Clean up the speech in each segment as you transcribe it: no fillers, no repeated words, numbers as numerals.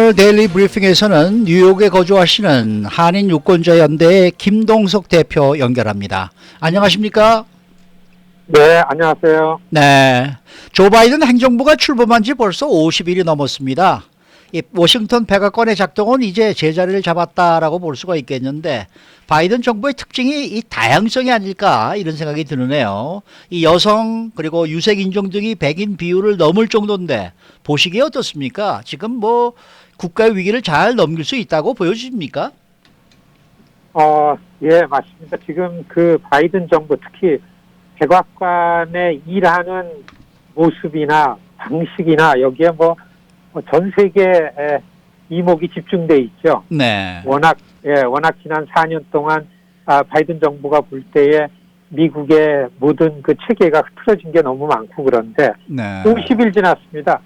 오늘 데일리 브리핑에서는 뉴욕에 거주하시는 한인 유권자연대의 김동석 대표 연결합니다. 안녕하십니까? 네, 안녕하세요. 네. 조 바이든 행정부가 출범한 지 벌써 50일이 넘었습니다. 이 워싱턴 백악관의 작동은 이제 제자리를 잡았다라고 볼 수가 있겠는데, 바이든 정부의 특징이 이 다양성이 아닐까 이런 생각이 드네요. 이 여성 그리고 유색 인종 등이 백인 비율을 넘을 정도인데 보시기에 어떻습니까? 지금 뭐 국가의 위기를 잘 넘길 수 있다고 보여집니까? 예, 맞습니다. 지금 그 바이든 정부, 특히 백악관에 일하는 모습이나 방식이나 여기에 전 세계에 이목이 집중돼 있죠. 네. 워낙 지난 4년 동안 바이든 정부가 볼 때에 미국의 모든 그 체계가 흐트러진 게 너무 많고 그런데 네. 50일 지났습니다.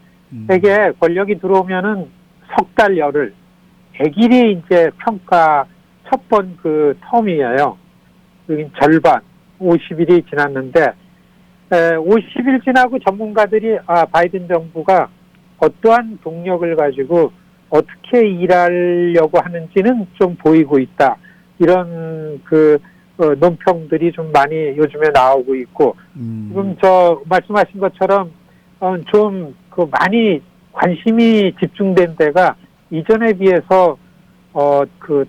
세계 권력이 들어오면은 석 달 열흘, 100일이 이제 평가 첫 번 그 텀이에요. 그러니까 절반, 50일이 지났는데 50일 지나고 전문가들이 바이든 정부가 어떠한 동력을 가지고 어떻게 일하려고 하는지는 좀 보이고 있다. 이런 논평들이 좀 많이 요즘에 나오고 있고, 지금 말씀하신 것처럼 좀 많이 관심이 집중된 데가 이전에 비해서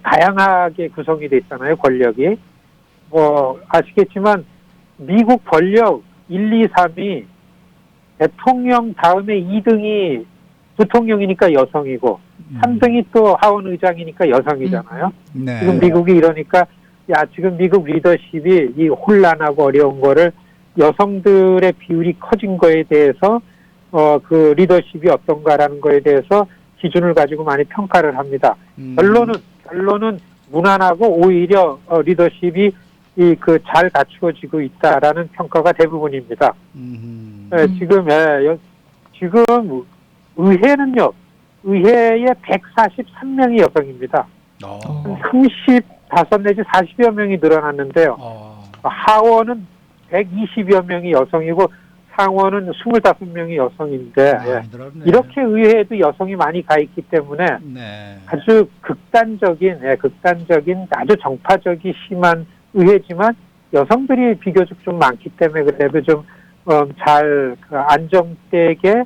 다양하게 구성이 돼 있잖아요, 권력이. 아시겠지만 미국 권력 1, 2, 3이 대통령 다음에 2등이 부통령이니까 여성이고 3등이 또 하원 의장이니까 여성이잖아요. 네. 지금 미국이 이러니까 지금 미국 리더십이 이 혼란하고 어려운 거를 여성들의 비율이 커진 거에 대해서 그 리더십이 어떤가라는 거에 대해서 기준을 가지고 많이 평가를 합니다. 결론은 무난하고 오히려 리더십이 잘 갖추어지고 있다라는 평가가 대부분입니다. 지금 의회에 143명이 여성입니다. 35 내지 40여 명이 늘어났는데요. 하원은 120여 명이 여성이고 상원은 25명이 여성인데 이렇게 의회에도 여성이 많이 가 있기 때문에 아주 극단적인 아주 정파적이 심한 의회지만 여성들이 비교적 좀 많기 때문에 그래도 좀 잘 안정되게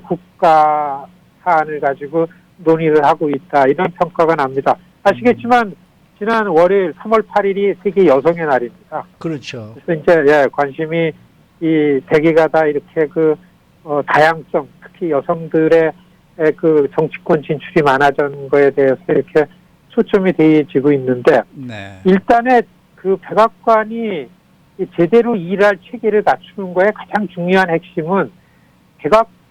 국가 사안을 가지고 논의를 하고 있다 이런 평가가 납니다. 아시겠지만 지난 월요일 3월 8일이 세계 여성의 날입니다. 그렇죠. 그래서 이제 관심이 이 대개가 다 이렇게 다양성, 특히 여성들의 그 정치권 진출이 많아진 거에 대해서 이렇게 초점이 되어지고 있는데 일단은 그 백악관이 제대로 일할 체계를 갖추는 거에 가장 중요한 핵심은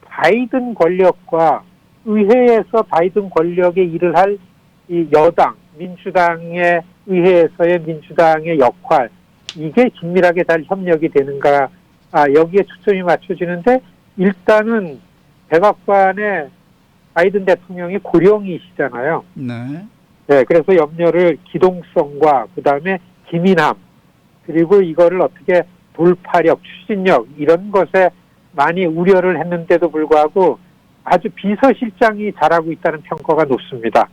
바이든 권력과 의회에서 바이든 권력의 일을 할 이 여당, 민주당의 의회에서의 민주당의 역할, 이게 긴밀하게 잘 협력이 되는가, 여기에 초점이 맞춰지는데, 일단은 백악관의 바이든 대통령이 고령이시잖아요. 네, 그래서 염려를 기동성과 그 다음에 기민함, 그리고 이거를 어떻게 돌파력, 추진력, 이런 것에 많이 우려를 했는데도 불구하고 아주 비서실장이 잘하고 있다는 평가가 높습니다.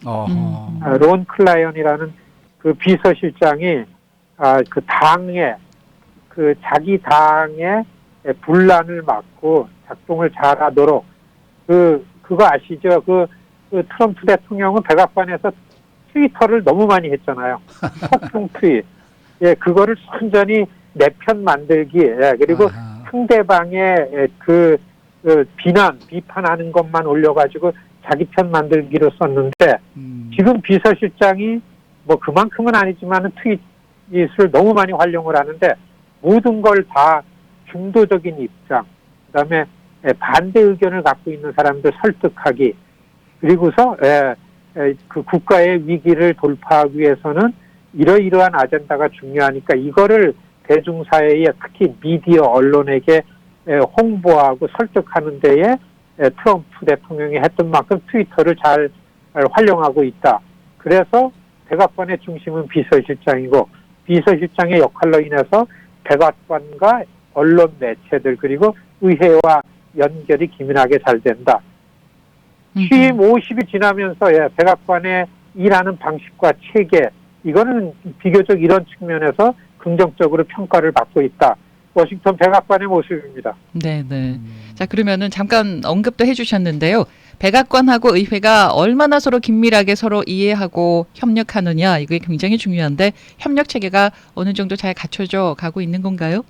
론 클라이언이라는 그 비서실장이 자기 당의 분란을 막고 작동을 잘하도록 그거 아시죠? 트럼프 대통령은 백악관에서 트위터를 너무 많이 했잖아요. 폭풍 트윗. 그거를 순전히 내 편 만들기, 그리고 상대방의 비판하는 것만 올려가지고 자기 편 만들기로 썼는데, 지금 비서실장이 그만큼은 아니지만 트윗을 너무 많이 활용을 하는데, 모든 걸 다 중도적인 입장, 그 다음에 반대 의견을 갖고 있는 사람들 설득하기, 그리고서 그 국가의 위기를 돌파하기 위해서는 이러이러한 아젠다가 중요하니까 이거를 대중사회에 특히 미디어 언론에게 홍보하고 설득하는 데에 트럼프 대통령이 했던 만큼 트위터를 잘 활용하고 있다. 그래서 백악관의 중심은 비서실장이고 비서실장의 역할로 인해서 백악관과 언론 매체들 그리고 의회와 연결이 기민하게 잘 된다. 취임 50이 지나면서 백악관의 일하는 방식과 체계 이거는 비교적 이런 측면에서 긍정적으로 평가를 받고 있다. 워싱턴 백악관의 모습입니다. 네, 네. 자, 그러면은 잠깐 언급도 해주셨는데요. 백악관하고 의회가 얼마나 서로 긴밀하게 서로 이해하고 협력하느냐 이게 굉장히 중요한데 협력 체계가 어느 정도 잘 갖춰져 가고 있는 건가요?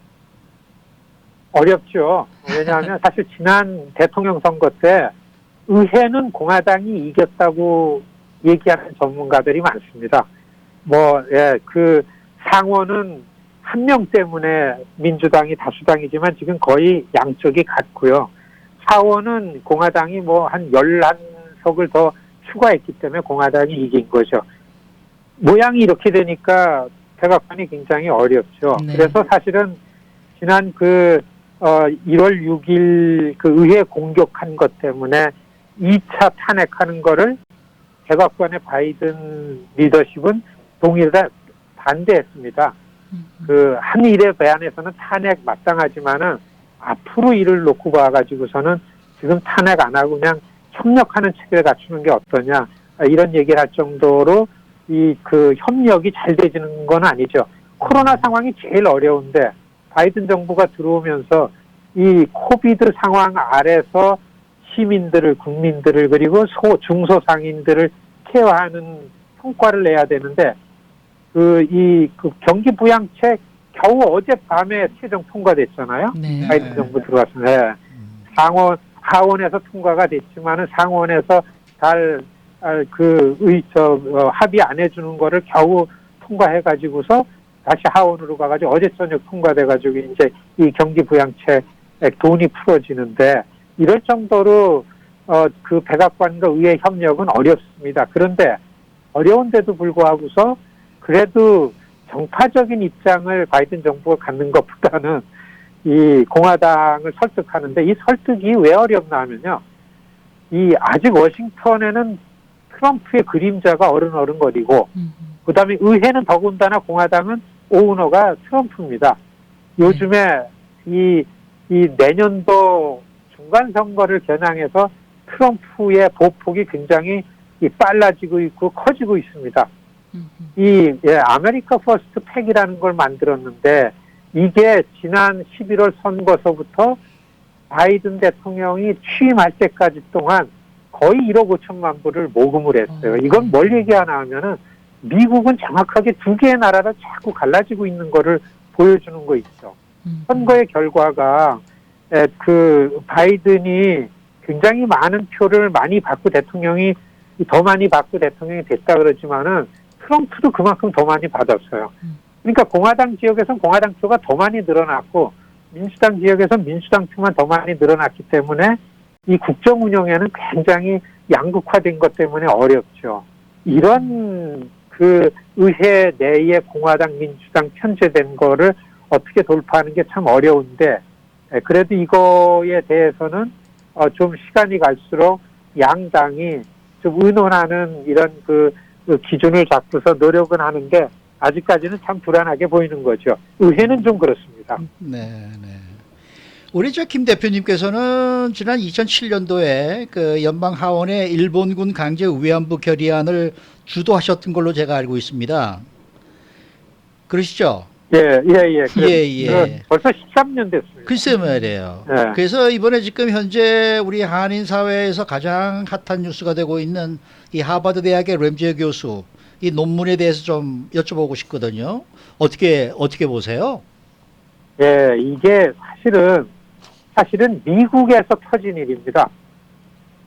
어렵죠. 왜냐하면 사실 지난 대통령 선거 때 의회는 공화당이 이겼다고 얘기하는 전문가들이 많습니다. 그 상원은 한 명 때문에 민주당이 다수당이지만 지금 거의 양쪽이 같고요. 하원은 공화당이 한 11석을 더 추가했기 때문에 공화당이 이긴 거죠. 모양이 이렇게 되니까 백악관이 굉장히 어렵죠. 네. 그래서 사실은 지난 1월 6일 그 의회 공격한 것 때문에 2차 탄핵하는 거를 백악관의 바이든 리더십은 동일하게 반대했습니다. 그 한일의 배안에서는 탄핵 마땅하지만은 앞으로 이를 놓고 봐가지고서는 지금 탄핵 안 하고 그냥 협력하는 체계를 갖추는 게 어떠냐 이런 얘기를 할 정도로 그 협력이 잘 되지는 건 아니죠. 코로나 상황이 제일 어려운데 바이든 정부가 들어오면서 이 코비드 상황 아래서 시민들을 국민들을 그리고 중소상인들을 케어하는 성과를 내야 되는데 그 경기 부양책 겨우 어젯밤에 최종 통과됐잖아요. 네. 바이든 정부 들어왔어요. 하원에서 통과가 됐지만은 상원에서 잘 합의 안 해주는 거를 겨우 통과해가지고서 다시 하원으로 가가지고 어제 저녁 통과돼가지고 이제 이 경기 부양책 돈이 풀어지는데 이럴 정도로 그 백악관과 의회 협력은 어렵습니다. 그런데 어려운데도 불구하고서 그래도 정파적인 입장을 바이든 정부가 갖는 것보다는 이 공화당을 설득하는데 이 설득이 왜 어렵나 하면요. 아직 워싱턴에는 트럼프의 그림자가 어른어른거리고 그다음에 의회는 더군다나 공화당은 오너가 트럼프입니다. 요즘에 이 내년도 중간 선거를 겨냥해서 트럼프의 보폭이 굉장히 빨라지고 있고 커지고 있습니다. 아메리카 퍼스트 팩이라는 걸 만들었는데 이게 지난 11월 선거서부터 바이든 대통령이 취임할 때까지 동안 거의 1억 5천만 불을 모금을 했어요. 이건 뭘 얘기하나 하면은 미국은 정확하게 두 개의 나라로 자꾸 갈라지고 있는 거를 보여주는 거 있죠. 선거의 결과가 그 바이든이 굉장히 많은 표를 많이 받고 대통령이 더 많이 받고 대통령이 됐다 그러지만은 트럼프도 그만큼 더 많이 받았어요. 그러니까 공화당 지역에서는 공화당 표가 더 많이 늘어났고 민주당 지역에서는 민주당 표만 더 많이 늘어났기 때문에 이 국정 운영에는 굉장히 양극화된 것 때문에 어렵죠. 이런 그 의회 내에 공화당 민주당 편제된 거를 어떻게 돌파하는 게 참 어려운데 그래도 이거에 대해서는 좀 시간이 갈수록 양당이 좀 의논하는 이런 그 기준을 잡고서 노력은 하는데 아직까지는 참 불안하게 보이는 거죠. 의회는 좀 그렇습니다. 네. 우리 김 대표님께서는 지난 2007년도에 그 연방 하원의 일본군 강제 위안부 결의안을 주도하셨던 걸로 제가 알고 있습니다. 그러시죠? 예. 벌써 13년 됐습니다. 글쎄 말이에요. 예. 그래서 이번에 지금 현재 우리 한인 사회에서 가장 핫한 뉴스가 되고 있는 이 하버드 대학의 램제 교수 이 논문에 대해서 좀 여쭤보고 싶거든요. 어떻게 보세요? 예, 이게 사실은 미국에서 터진 일입니다.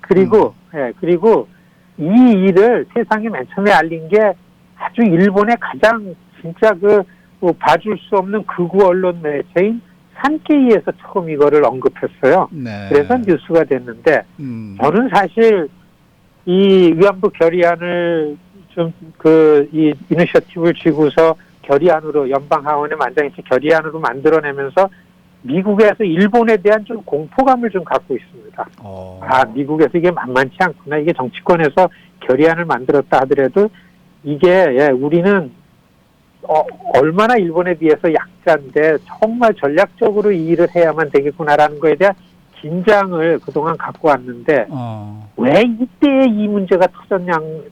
그리고 이 일을 세상에 맨 처음에 알린 게 아주 일본의 가장 진짜 봐줄 수 없는 극우 언론 매체인 산케이에서 처음 이거를 언급했어요. 네. 그래서 뉴스가 됐는데 저는 사실 이 위안부 결의안을 이 이니셔티브를 쥐고서 결의안으로 연방 하원의 만장일치 결의안으로 만들어내면서 미국에서 일본에 대한 좀 공포감을 좀 갖고 있습니다. 미국에서 이게 만만치 않구나. 이게 정치권에서 결의안을 만들었다 하더라도 이게 우리는 얼마나 일본에 비해서 약자인데 정말 전략적으로 이 일을 해야만 되겠구나라는 거에 대한 긴장을 그동안 갖고 왔는데 어. 왜 이때 이 문제가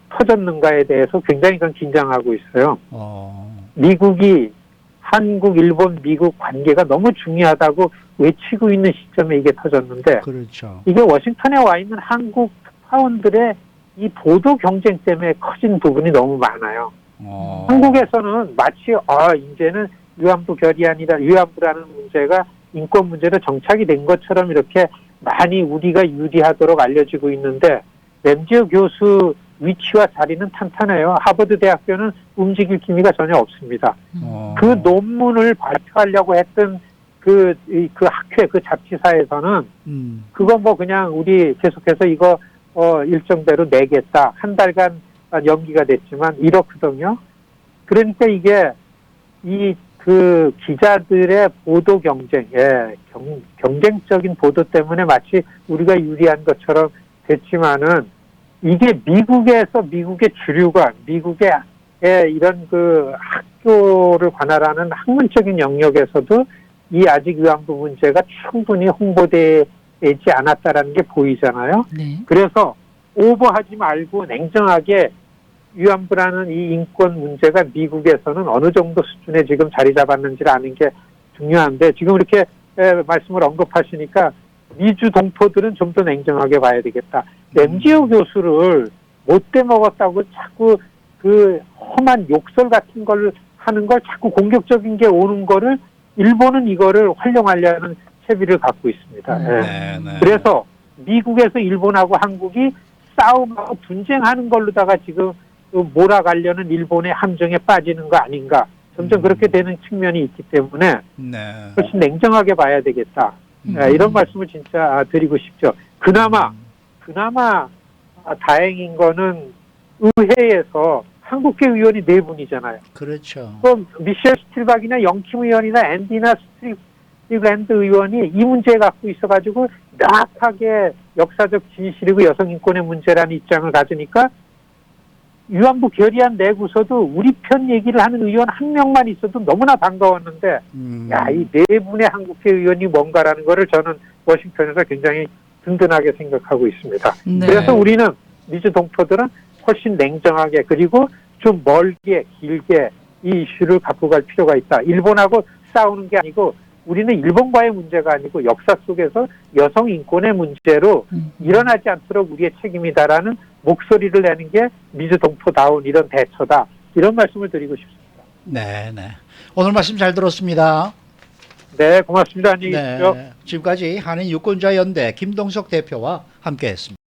터졌는가에 대해서 굉장히 긴장하고 있어요. 어. 미국이 한국, 일본, 미국 관계가 너무 중요하다고 외치고 있는 시점에 이게 터졌는데 그렇죠. 이게 워싱턴에 와 있는 한국 특파원들의 이 보도 경쟁 때문에 커진 부분이 너무 많아요. 어. 한국에서는 마치 이제는 위안부라는 문제가 인권 문제로 정착이 된 것처럼 이렇게 많이 우리가 유리하도록 알려지고 있는데 램지어 교수 위치와 자리는 탄탄해요. 하버드 대학교는 움직일 기미가 전혀 없습니다. 어. 그 논문을 발표하려고 했던 그 학회, 그 잡지사에서는 그거 뭐 그냥 우리 계속해서 이거 일정대로 내겠다. 한 달간 연기가 됐지만 이렇거든요. 그러니까 이게 그 기자들의 보도 경쟁, 경쟁적인 보도 때문에 마치 우리가 유리한 것처럼 됐지만은 이게 미국의 주류가 미국의 이런 그 학교를 관할하는 학문적인 영역에서도 이 아직 위안부 문제가 충분히 홍보되지 않았다라는 게 보이잖아요. 네. 그래서 오버하지 말고 냉정하게 위안부라는 이 인권 문제가 미국에서는 어느 정도 수준에 지금 자리 잡았는지를 아는 게 중요한데 지금 이렇게 말씀을 언급하시니까 미주 동포들은 좀 더 냉정하게 봐야 되겠다. 램지어 교수를 못돼 먹었다고 자꾸 그 험한 욕설 같은 걸 하는 걸 자꾸 공격적인 게 오는 거를 일본은 이거를 활용하려는 채비를 갖고 있습니다. 네, 네. 그래서 미국에서 일본하고 한국이 싸움하고 분쟁하는 걸로다가 지금 몰아가려는 일본의 함정에 빠지는 거 아닌가. 점점 그렇게 되는 측면이 있기 때문에 네. 훨씬 냉정하게 봐야 되겠다. 이런 말씀을 진짜 드리고 싶죠. 그나마 다행인 거는 의회에서 한국계 의원이 4분이잖아요. 그렇죠. 또 미셸 스틸박이나 영킴 의원이나 앤디나 스트릭랜드 의원이 이 문제에 갖고 있어가지고 명확하게 역사적 진실이고 여성 인권의 문제라는 입장을 가지니까 위안부 결의안 내고서도 우리 편 얘기를 하는 의원 한 명만 있어도 너무나 반가웠는데 이 4분의 한국계 의원이 뭔가라는 거를 저는 워싱턴에서 굉장히 든든하게 생각하고 있습니다. 네. 그래서 우리는 미주 동포들은 훨씬 냉정하게 그리고 좀 멀게 길게 이 이슈를 갖고 갈 필요가 있다. 일본하고 싸우는 게 아니고 우리는 일본과의 문제가 아니고 역사 속에서 여성 인권의 문제로 일어나지 않도록 우리의 책임이다라는 목소리를 내는 게 미주 동포다운 이런 대처다. 이런 말씀을 드리고 싶습니다. 네, 네. 오늘 말씀 잘 들었습니다. 네, 고맙습니다. 안녕히 계십시오. 네. 지금까지 한인 유권자연대 김동석 대표와 함께했습니다.